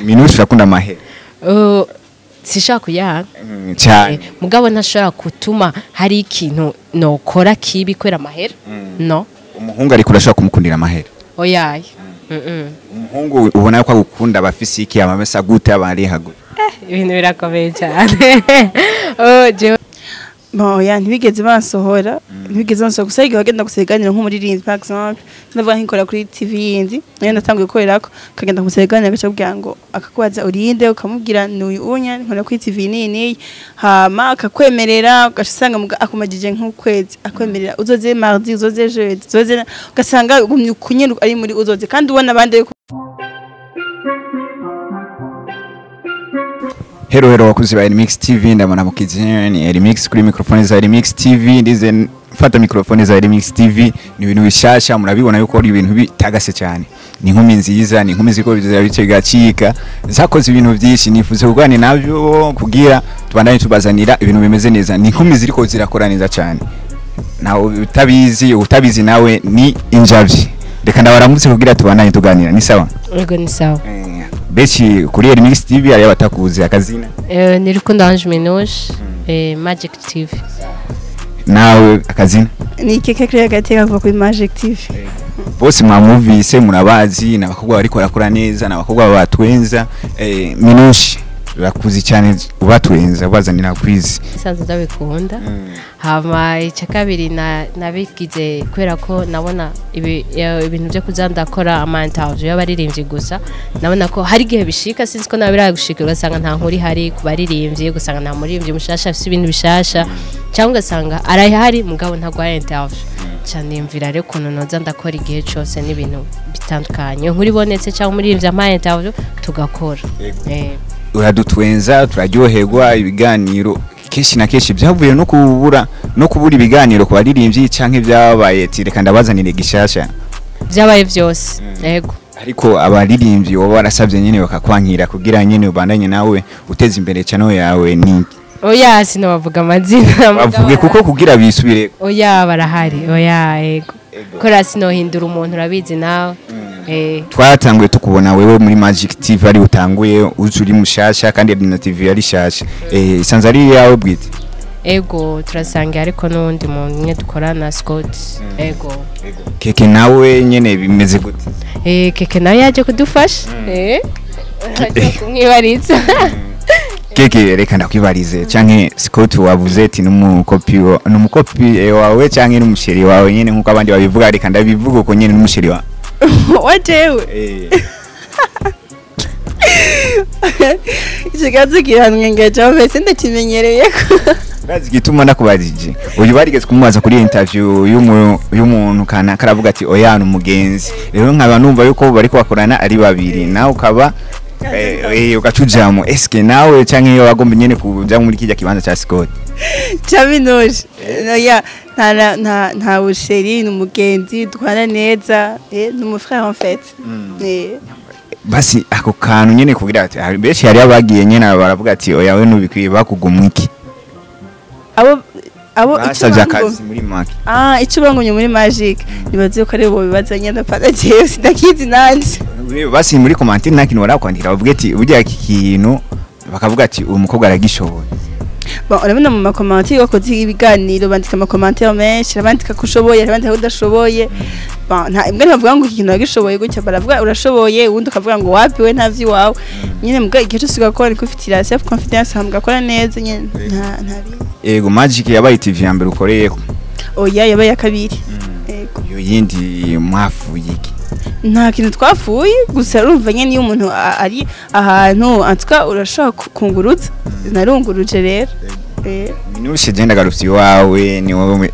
Minouche urakunda amahera sishaka kuyanga cyane mugabo ntashobora gutuma hari ikintu nokora kibi kwera amahera no umuhungu ariko urashaka kumukundira amahera oyaye umuhungu ubona ko agukunda bafise iki amamesa gute abari hagwe ibintu birakomeye cyane bon ya ntibigeze basohora gusa igihe wagenda guseganira nk'umuririmbyi par exemple ndavuga nkikora kuri TV yindi nayo ndatanguye gukorerako kagenda guseganira gacha kugira ngo akakubaza urinde ukamubwira n'uyu unya nkora kuri TV nini hama akakwemerera ugasanga akumajije nk'ukwezi akwemerera uzoze mardi uzoze jeudi uzoze ugasanga kunye ari muri uzoze kandi ubona abandi Hero wakuzi ba Remix TV ndamana mukizeni Remix kuri microphone za Remix TV ndize fata microphone za Remix TV ni ibintu bishasha murabibona yuko ari ibintu bitagase cyane ni inkumi nziza ni inkumi ziko bice gacika zakoze ibintu byinshi nifuze kugwane navyo kugira tubandanye tubazanira ibintu bimeze neza ni inkumi ziriko zirakora neza cyane nawe utabizi nawe ni injavyi reka ndabaramutse kugira tubandanye tuganira ni sawa yego ni sawa Bechi kuri Remix TV ari abatakuzi akazina ni Rukundo Ange Minouche Magic TV nawe akazina ni Keke kuri gateka kuva kuri Magic TV bose mwamuvise murabazi nabakobwa bariko barakora neza nabakobwa batwenza Minouche rakuzi cyane ubatwenza bazanira kwizi sanze ndabikunda hama icyakabiri nabigize kwera ko nabona ibintu byo kuzandakora ama interview y'abaririmbyi gusa nabona ko hari gihe bishika sinzi ko nabira gushika ugasanga nta nkuri hari kubaririmbyi gusanga nta muririmbyi mushasha afite ibintu bishasha cyangwa ugasanga arahari mugabo ntagwa interview cyane imvira rero kuno noza ndakora igihe cyose n'ibintu bitandukanye nkuri bonetse cyangwa umuririmbyi ama interview tugakora uradutwenza turaryoherwa ibiganiro keshi na keshi byavuye no kubura ibiganiro ku baririmbyi canke byabaye ati reka ndabazanire gishasha byabaye byose yego ariko abaririmbyi bo barasabye nyene bakakwankira kugira nyene ubandanye nawe uteze imbere channel yawe ni oya sino bavuga amazina bavuge kuko kugira bisubire oya barahari oya yego kora sino hindura umuntu urabizi nawe twatanguye tukubona wewe muri Magic TV ari utanguye uzuri mushasha kandi na TV yari shasha isanze ari yawe bwite ego turasanga ariko nundi muntu nye dukorana Scott ego Keke nawe nyene bimeze gute Keke nawe yaje kudufasha kumwibaritsa Keke reka ndakwibarize canke Scott wavuze ati numukopi wawe canke n'umusheri wawe nyene nkuko abandi babivuga reka ndabivuga ko nyene n'umusheri wawe watewe Ikigazi kihanwe ngaje mbese ndakimenyereye ko bazi gituma nakubajije uyu barigeze kumubaza kuri interview y'umuntu kana karavuga ati oyana umugenzi rero nkaba numva yuko bari kwakorana ari babiri nawe ukaba ukatujamo eske nawe canke yo wagomba nyene kuja muri kijya kibanza cha Scott Minouche ya nta busheri n'umugenzi dukwana neza n'umu frère en fait basi ako kantu nyene kugira ati beshi yari abagiye nyene baravuga ati oya we nubikwiye bakugumwiki abo basavye akazi muri Magic icyo bangumye muri Magic nibaze ko ari bo bibazanye ndapata jewe sindakizi nanje basi muri commentaire nakintu barakwandikira bavuga ati burya ikintu bakavuga ati uyu mukobwa aragishoboye bon urabona mu makommentaire wakoze ibiganiro bandika amakommentaire menshi abandika kushoboye abandika udashoboye bon nta imbwa bavuga ngo ikintu agishoboye gutya baravuga urashoboye ubundi ukavuga ngo wapi we ntavyi wawe nyine mbwa igihe cyose ugakora niko ufitira self confidence hamugakora neza nyine nta ego Magic yabaye TV ya mbere ukoreyeko oya yabaye akabiri ego yo yindi mwafuye iki nta kintu twafuye gusa urumva nyene iyo umuntu ari ahantu atwa urashaka kungurutsa narunguruje rero Minouche genda garufti wawe ni wowe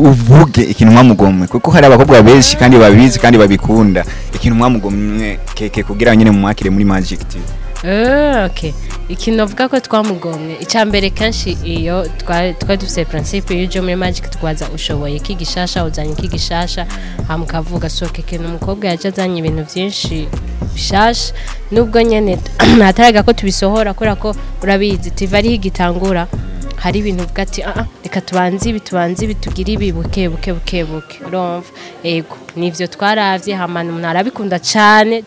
uvuge ikintu mwamugomwe kuko hari abakobwa benshi kandi babizi kandi babikunda ikintu mwamugomwe Keke kugira nyene mu mwakire muri Magic TV okay ikintu avuga ko twamugomwe icyambere kanshi iyo twari dufite principe y'ujo muri Magic twaza ushoboye kigishasha uzanye kigishasha hamukavuga so Keke n'umukobwa yajazanye ibintu byinshi bishasha nubwo nyene nataraga ko tubisohora kora ko urabizi TV ari igitangura hari ibintu uvuga ati reka tubanze bitugira ibi buke urumva ego nivyo twaravye hamana umuntu arabikunda cyane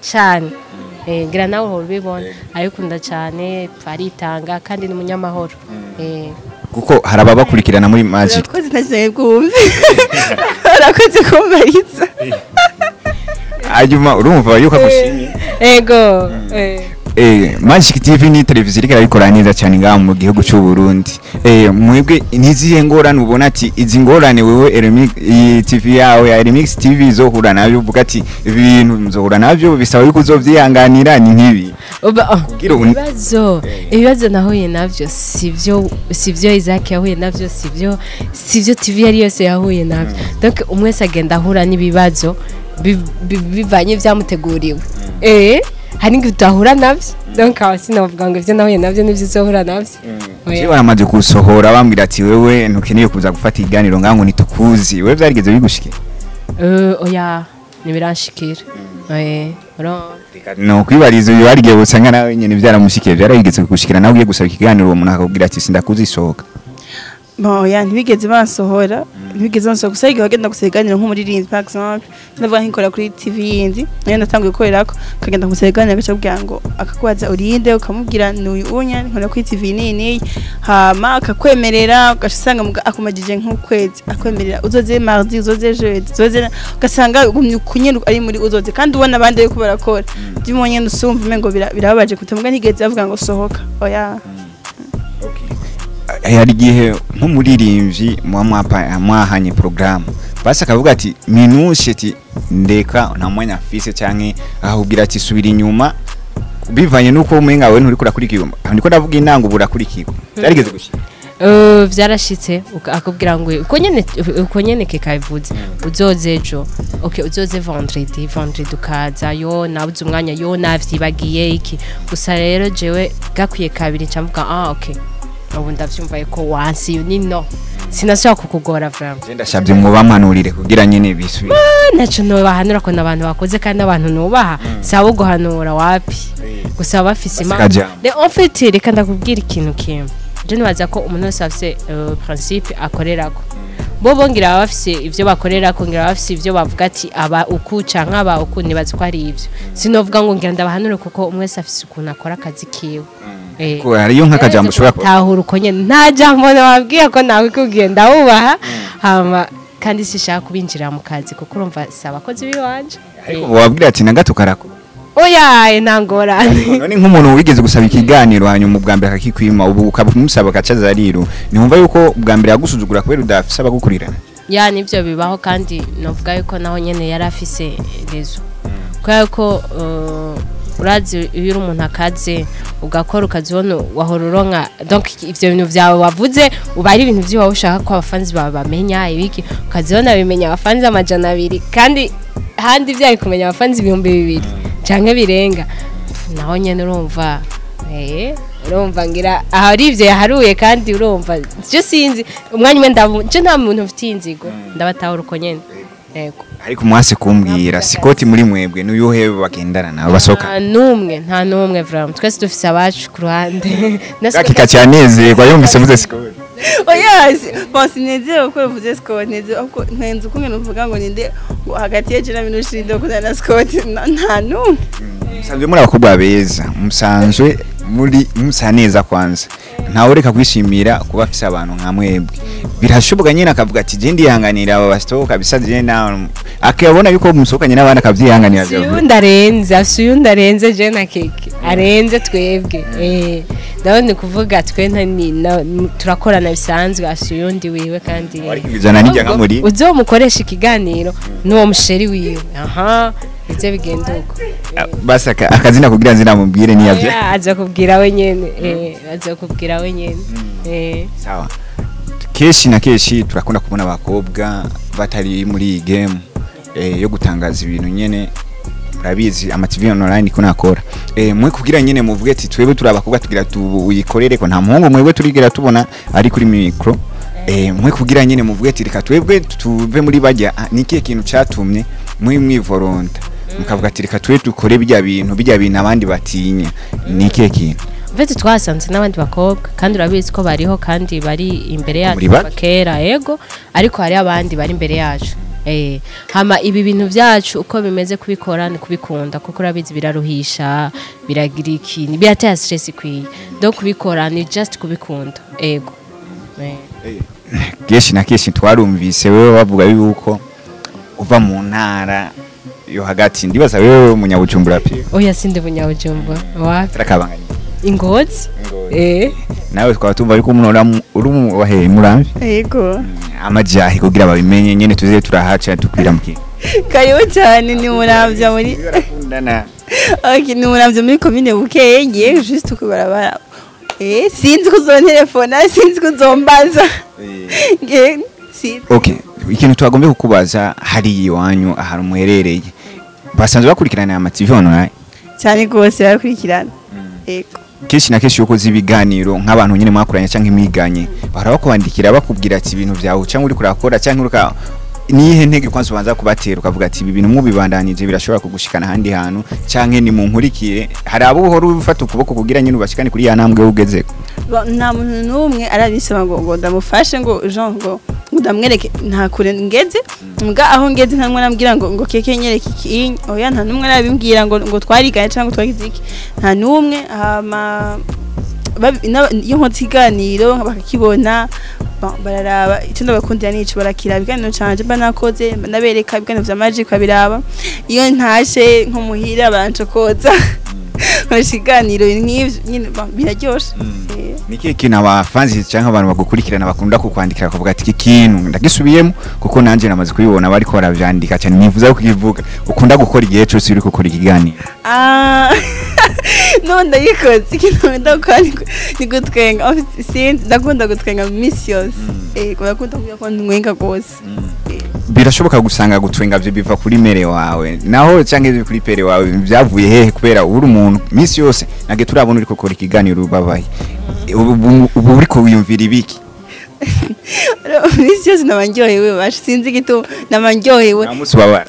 ngira nawe uhora ubibona arikunda cyane aritanga kandi ni umunyamahoro kuko hari ababakurikirana muri Magic. Urakoze ntagiye bwumve. Urakoze kumbariza. Hanyuma urumva yuko agushimye. Ego. Magic TV ni televiziyo iriko irabikora neza cyane ngaha mu gihugu cy'u Burundi. Mwebwe nizihe ngorane ubona ati izi ngorane wewe RMX TV yawe ya RMX TV zohura nabyo uvuga ati ibintu nzohura nabyo bisaba yuko uzovyihanganira ni nkibi. Ibibazo nahuye navyo sivyo Isaac yahuye navyo sivyo TV yari yose yahuye navyo. Donc umwese agenda ahura n'ibibazo bivanye vyamuteguriwe. Hari ngo utahura navyo donc sinavuga ngo ivyo nahuye navyo nivyo uzohura navyo. Je baramaze gusohora bambwira ati wewe ntukeneye kuza gufata iganiro ngango nitukuzi wewe byarigeze bigushikira oya nibiranshikira no kwibariza uyu warigiye busanga nawe nyene byaramushikiye byarigeze gushikira nawe ugiye gusaba ikiganiro uwo muntu akakubwira ati sindakuzi isohoka ya ntibigeze basohora gusa igihe wagenda guseganira nk'umuririmbyi par exemple ndavuga nkikora kuri TV yindi nayo natanguye gukorerako kagenda guseganira agacabwira ngo akakubaza urinde ukamubwira n'uyu unya nkora kuri TV nini hama akakwemerera ugasanga akumajije nk'ukwezi akwemerera uzoze mardi uzoze jeudi uzoze ugasanga kunye ari muri uzoze kandi ubona abandi yuko barakora byumonye nusumva umengo birababaje kutamubwa ntigeze avuga ngo sohoka oya hari gihe nk'umuririmbyi mwahanye programme basi akavuga ati Minouche ati ndeka nta mwanya afise canke ahubwira ati subira inyuma bivanye nuko umenga wewe nturi kurakurikirwa ndiko ndavuga intango burakurikirwa byarigeze gushika vyarashitse akubwira ngo uko nyene kekabivuze uzoze ejo uzoze vendredi ukaza yo nabuze umwanya yo navyibagiye iki gusa rero jewe gakwiye kabiri camvuga okay ubu ndavyumva ko wansi nino sinashaka kukugora vraiment ndashabye mu bamanurire kugira nyene bisubire naco no bahanura ko nabantu bakoze kandi abantu nubaha sabo guhanura wapi gusa bafise imana en fait reka ndakubwira ikintu kimwe je nibaza ko umuntu wese afise principe akorerako bo bongira bafise ivyo bakorerako ngira bafise ivyo bavuga ati aba ukuca nk'aba ukundi bazi ko ari ivyo sinovuga ngo ngira ndabahanure kuko umwe wese afise ukuntu akora akazi kiwe ko hariyo nk'akajambo ushobora tahura uko nyene nta jambo nababwiye ko nawe kugenda wubaha hama kandi sishaka kubinjira mu kazi kuko urumva saba abakozi biwanje ariko wabwira ati nagato karako oya ntangorane none nk'umuntu wigeze gusaba ikiganiro hanyuma ubwa mbere akakikwima ubu ukamusaba akacaza riro nimumva yuko ubwa mbere yagusuzugura kubera udafise abagukurirana ya nivyo bibaho kandi novuga yuko naho nyene yari afise rezo kubera ko urazi iyo umuntu akaze ugakora ukazibona wahora uronka donc ivyo bintu vyawe wavuze uba ari ibintu vyo ushaka ko abafanzi bamenya ibiki ukazibona bimenya abafanzi 200 kandi handi vyaye kumenya abafanzi 2000 canke birenga naho nyene urumva urumva ngira ahari ivyo yaharuye kandi urumva je sinzi umwanya umwe je nta muntu ufite inzigo ndabatahura uko nyene yego ariko mwase kumbwira sikoti muri mwebwe n'uyuhe bagendana nabo basoka nta numwe vraiment twese dufise abacu ku ruhande nakika cyanezerwa yumvise vuze sikoti oya bonsi nezero ko vuze sikoti nezero ko nkenze kumwe nuvuga ngo ninde hagati ya Ange Minouche ndo kuzana sikoti nta numwe musanzwe muri abakobwa beza musanzwe muri musaneza kwanza ntawe reka kwishimira kuba afise abantu nka mwebwe birashoboka nyine akavuga ati je ndihanganira aba bastoka bisaje na akabona yuko musokanye n'abana akavyihanganira suyundarenze je na Keke arenze twebwe ndabone kuvuga twe turakorana bisanzwe asuyundi wiwe kandi bizana nijya nka muri uzomukoresha ikiganiro n'uwo musheri wiwe ivyo bigenda uko basi akazina kugira nzina mubwire ni yavye aza kubwira we nyene sawa keshi na keshi turakunda kubona abakobwa batari muri game yo gutangaza ibintu nyene murabizi ama TV online ko nakora mwe kugira nyene muvuge ati twebwe turi abakobwa tugira tuyikorere ko nta muhungu mwebwe turigira tubona ari kuri micro mwe kugira nyene muvuge ati reka twebwe tuve muri bajya nikiye kintu catumye mwivoronta mukavuga ati reka twe dukore bijya bintu abandi batinya nikiye kintu Vete twasanze n'abandi bakobwa kandi urabizi ko bariho kandi bari imbere yacu bakera yego ariko hari abandi bari imbere yacu hama ibi bintu byacu uko bimeze kubikora ni kubikunda kuko urabizi biraruhisha biragira ikintu biratera stress ikwiye do kubikora ni just kubikunda ego kenshi na kenshi twarumvise wewe bavuga yuko uva mu ntara yo hagati ndibaza wewe umunyabujumbura pe oya sinde munyabujumbura wapi tarakabanganye ingozi nawe twaba tumva ariko umuntu uri mu wahe murambi yego amajahi kugira babimenye nyene tuze turahaca tukwira muki kayo cyane ni muramvya muri barakundana ni muramvya muri commune Bukeye ngiye juste kubarabara sinzi kuzontelefona sinzi kuzombaza okay ikintu twagombe kukubaza hari iwanyu ahari umuherereye basanzwe bakurikirana ama TV online cyane gose bakurikirana yego kenshi na kenshi uko zibiganiro nk'abantu nyine mwakuranye cyangwa imiganye baraba kubandikira bakubwira ati ibintu byawe cyangwa uri kurakora cyangwa uruka nihe ntege kwanza ubanza kubatera ukavuga ati ibi bintu mubibandanije birashobora kugushikana handi hantu cyangwa ni mu nkurikire hari abo uhora ufata ukuboko kugira nyine ubashikane kuri ya ntambwe ugezeko nta muntu n'umwe arabisaba ngo ndamufashe ngo Jean ngo ndamwereke nta kure ngeze mbwa aho ngeze nta mwana ambwira ngo keke nyereke iki oya nta numwe arabimbwira ngo twariganye cyangwa twagize iki nta numwe iyo nkotsiganiro bakakibona bararaba icyo ndabakundira nico barakira biganiro canje mba nakoze nabereka biganiro vya magic babiraba iyo ntashe nko muhira barancokoza bashiganiro nk'ivyo nyine biraryoshe niki kintu abafanzi cyangwa abantu bagukurikirana bakunda kukwandikira kuvuga ati iki kintu ndagisubiyemo kuko nanje namaze kubibona bari ko baravyandika cyane nivuza ko kivuga ukunda gukora igihe cyose uri gukora ikiganiro no ndayikoze ikintu ndakora ni gutwenga sinzi ndakunda gutwenga miss yose kurakunda kuvuga ko ndwenga gose birashoboka gusanga gutwenga byo biva kuri mere wawe naho cyangwa byo kuri pere wawe byavuye hehe kubera uri umuntu miss yose nage turabona uri gukora ikiganiro ubabaye ubu uri ko wiyumvira ibiki miss yose nabanjohewe bashi sinzi gitu nabanjohewe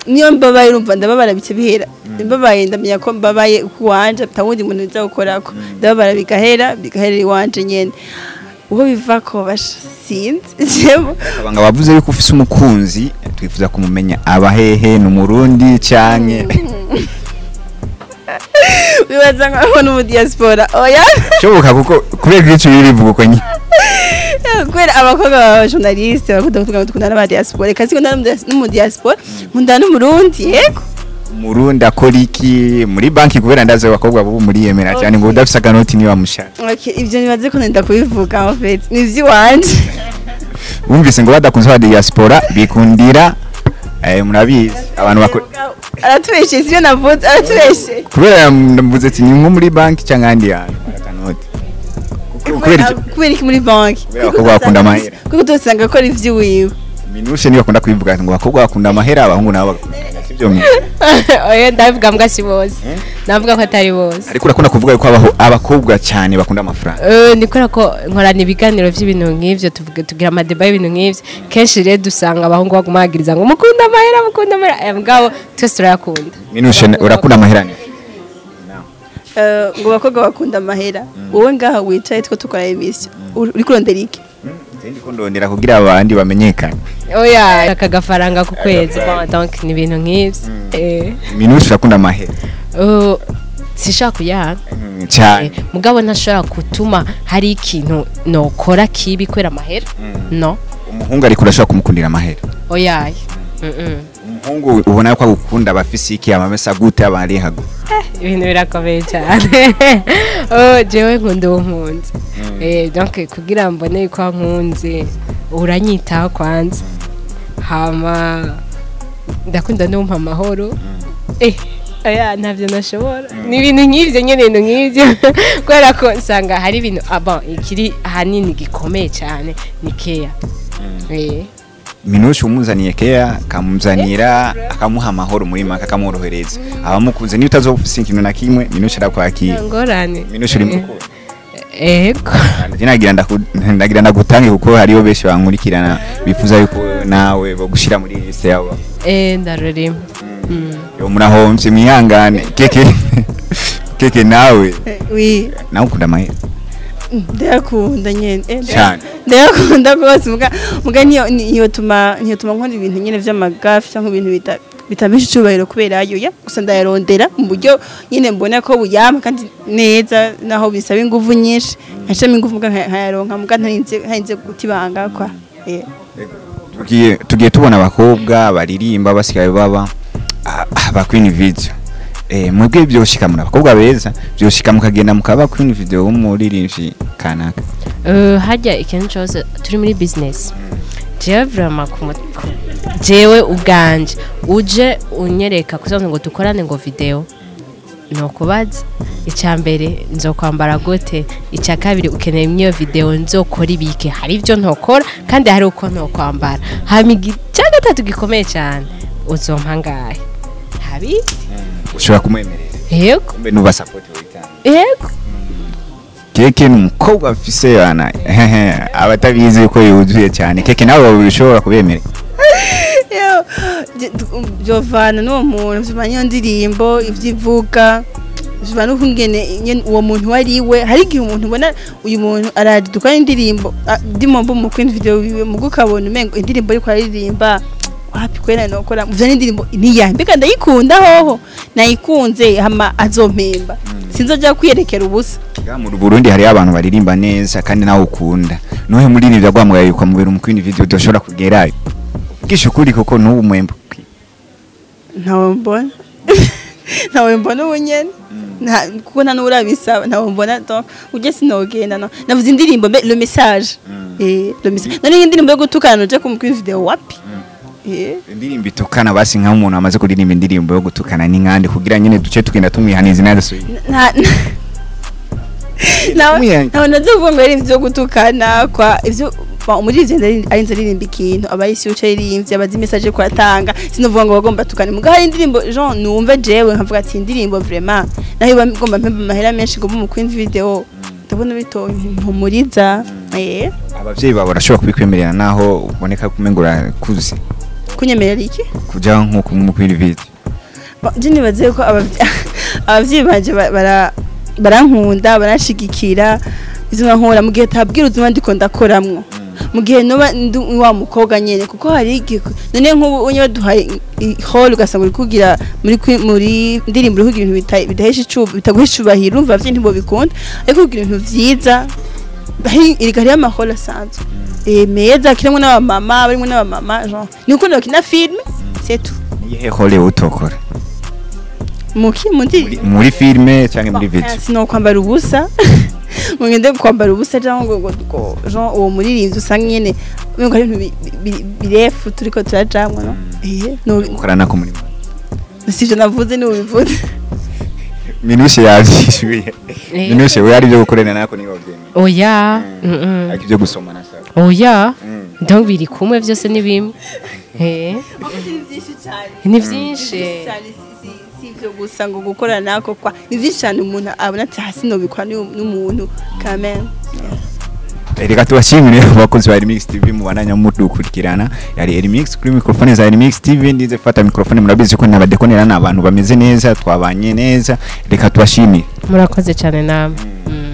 niyo mbabaye urumva ndababara bice bihera mbabaye ndamenya ko mbabaye kuwanje tawundi muntu uza gukorako ndababara bigahera iwanje nyene uwo biva ko bashinze abanga bavuze yuko ufise umukunzi twifuza kumumenya abahehe n'umurundi canke bibaza ngo no mu diaspora oya shoboka kuko kubera ico birivuga ko nyi kwera abakobwa ba journaliste bakunda n'aba diaspora kasi ko no mu diaspora nkunda n'umurundi yego Murundi akora iki muri banki kubera ndaze abakobwa bo muri yemera cyane ngo udafise akanoti ni wamushaka okay ivyo nibaze ko nenda kubivuga en fait nivyi wanje wumvise ngo badakunze wa diaspora bikundira murabizi abantu bakora aratubeshe sivyo navuze aratubeshe kubera ndavuze ati ni nko muri banki cyangwa handi ya akanoti kubera iki muri banki abakobwa bakunda amahera kuko dosanga akora ivyi wiwe Minouche niyo akunda kubivuga ngo abakobwa bakunda amahera abahungu nabo bakunda sivyo oya ndavuga mbwa si bose navuga ko atari bose ariko urakunda kuvuga yuko abakobwa cyane bakunda amafaranga nikora ko nkorana ibiganiro by'ibintu nk'ivyo tugira amadeba y'ibintu nk'ivyo kenshi rero dusanga abahungu bagumagiriza ngo mukunda amahera mbwabo twese turayakunda Minouche urakunda amahera ne ngo abakobwa bakunda amahera wowe ngaha wicaye two tukora emission uri kurondera iki ndiko ndondera kugira abandi bamenyekane oya akagafaranga ku kwezi donc ni ibintu nk'ivyo Minouche urakunda amahera sishaka kuyanga cyane mugabo ntashobora gutuma hari ikintu nokora kibi kwera amahera no umuhungu ariko urashobora kumukundira amahera oya umuhungu ubona ko agukunda abafise iki amamesa gute abari hago ibintu birakomeye cyane jewe nkunda uwo nkunze donc kugira mbone yuko nkunze uranyitaho kwanza hama ndakunda n'umpa amahoro oya ntavyo nashobora ni ibintu nk'ivyo nyene ibintu nk'ivyo kubera ko nsanga hari ibintu ikiri hanini gikomeye cyane ni care Minouche umuzaniye Keke kamuzanira akamuha amahoro muri maka akamworohereza abamukunze niyo utazofise ikintu na kimwe Minouche arakwakira ngorane Minouche uri mukuru ego ndagira ndagutange kuko hariyo benshi bankurikirana bifuza yuko nawe bogushira muri liste yabo ndarurimo yo murahomvye mwihangane Keke nawe oui nawe ukunda amahera ndayakunda nyene cyane ndayakunda rwose muga niyo tuma nkora ibintu nyene vy'amagafi cyangwa ibintu bitambisha icubahiro kubera ayo gusa ndayarondera mu buryo nyine mbona ko buyama kandi neza naho bisaba ingufu nyinshi nkashamo ingufu muga nkayaronka muga ntarinze gutibanga kwa tugiye tubona abakobwa baririmba basigaye baba Queen video mwebwe byoshika muri abakobwa beza byoshika mukagenda mukaba Queen video w'umuririmbyi kanaka hajya ikintu cyose turi muri business jewe vraiment jewe ubwanje uje unyereka kuzaza ngo dukorane ngo video no kubaza icyambere nzokwambara gote icya kabiri ukeneye imyo video nzokora ibike hari ibyo ntokora kandi hari uko ntokwambara hamigi cyangwa gatatu gikomeye cyane uzompangaye habi ushobora kumwemerera yego mbe nuba support witanga yego Keke n'umukobwa afise yana abatabizi ko yuzuye cyane Keke nawe ushobora kubemerera Jovana no muntu vimanya ndirimbo ivyivuga vivana ukungene uwo muntu wariwe hari igihe umuntu ubona uyu muntu araduka indirimbo ndimombo mu Queen video wiwe mugukabona umengo indirimbo ariko aririmba happy kwera nokora muvyo indirimbo niya mbega ndayikunda hoho nayikunze hama azompemba sinzoja kwiyerekera ubusa mu Burundi hari abantu baririmba neza kandi nawe ukunda nohe muri nivyo gwamwaye kwa mubera mu Queen video doshobora kugerayo gisho kuri koko n'ubu mwembo ntawe mbona ubunyene kuko nta n'urabisaba ntawe mbona donc uje sinogenda no navuze indirimbo le message le message none indirimbo yo gutukana uje ku Queen video wapi indirimbo itukana basi nka umuntu amaze kuririmba indirimbo yo gutukana ni nkande kugira nyine duce tugenda tumwihaniza nazo nawe nazovuga ngo ari ivyo gutukana kwa ivyo muri ivyo arinze aririmba ikintu abayisi uca aririmvye abazi message ko atanga sinovuga ngo bagomba tukane muga hari indirimbo Jean numva jewe nkavuga ati indirimbo vraiment naho bagomba mpemba amahera menshi ngo mu Queen video ndabona bito mpumuriza abavyeyi babo barashobora kubikwemerera naho uboneka kumengura kuzi kunyemerera iki kuja nko mu Queen video je nibaze ko abavyeyi banje barankunda barashigikira izo nkora mu gihe tabwira uzuma ndiko ndakoramwo mu gihe noba wa mukobwa nyene kuko hari none nk'ubu unyo duhaye hall ugasanga uri kugira muri ndirimbo uri kugira ibintu bidahesha icuba bitaguhisha ubahira umva bavye ntibo bikunda ariko kugira ibintu vyiza irigari y'amahoro asanzwe meza kiremwe n'abamama barimo n'abamama genre niko ndakina film c'est tout nihe hall utokora muri filme cyangwa muri video sino kwambara ubusa mugende kwambara ubusa cyangwa ngo Jean uwo muririnzi usanga nyene ngo ari ibintu birefu turiko turajamwe no ukorana ko muri sivyo navuze ni ubivuze Minouche yavyishuye Minouche we ari byo gukorana nako ni wabyeme oya ari byo gusomana sa oya donc biri kumwe byose ni bimwe ni byinshi sivyo gusa ngo gukorana nako kwa ni byinshi cyane umuntu abona ati hasi no bikwa n'umuntu quand même Reka tubashimire abakozi ba Remix TV mubananya mudukurikirana yari Remix kuri microphone za Remix TV ndize fata microphone murabizi ko nabadekonera n'abantu bameze neza twabanye neza reka tubashimire murakoze cyane namwe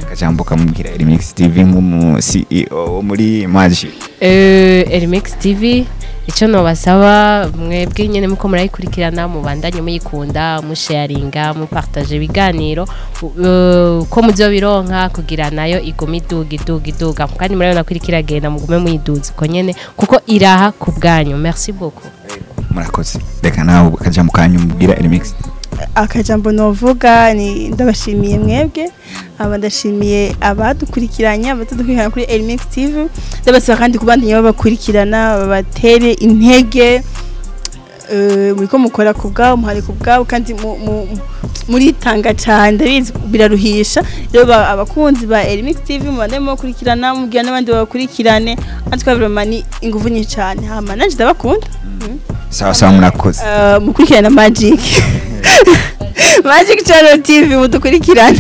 kajambuka mubwira Remix TV nk'umu CEO muri Maji Remix TV icyo nobasaba mwebwe nyene muko murayikurikirana mubandanye muyikunda musharinga mupartage ibiganiro ko muzo bironka kugira nayo igoma iduga kandi murabona kwirikira genda mugume muyiduze ko nyene kuko iraha ku bwanyu merci beaucoup murakoze reka nawe kajambuka mubwira Remix akajambo novuga ni ndabashimiye mwebwe abadashimiye abadukurikiranye abatudukurikirana kuri Remix TV ndabasaba kandi kubandanya babakurikirana babatere intege muriko mukora kubgaho muhari kubgaho kandi muri tanga cyane ndabizi biraruhisha rero abakunzi ba Remix TV mubandemo kurikirana mugira n'abandi babakurikirane atwa vraiment inguvu nyinshi cyane hama nanje ndabakunda sawa murakoze mukurikirana Magic Magic Channel TV mudukurikirane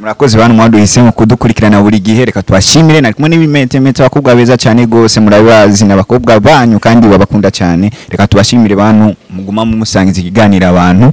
murakoze bantu mwaduhisemo kudukurikirana buri gihe reka tubashimire na kumwe n'ibimetemete bakobwa beza cyane gose murabazi n'abakobwa banyu kandi babakunda cyane reka tubashimire bantu muguma mu musangiza ikiganira abantu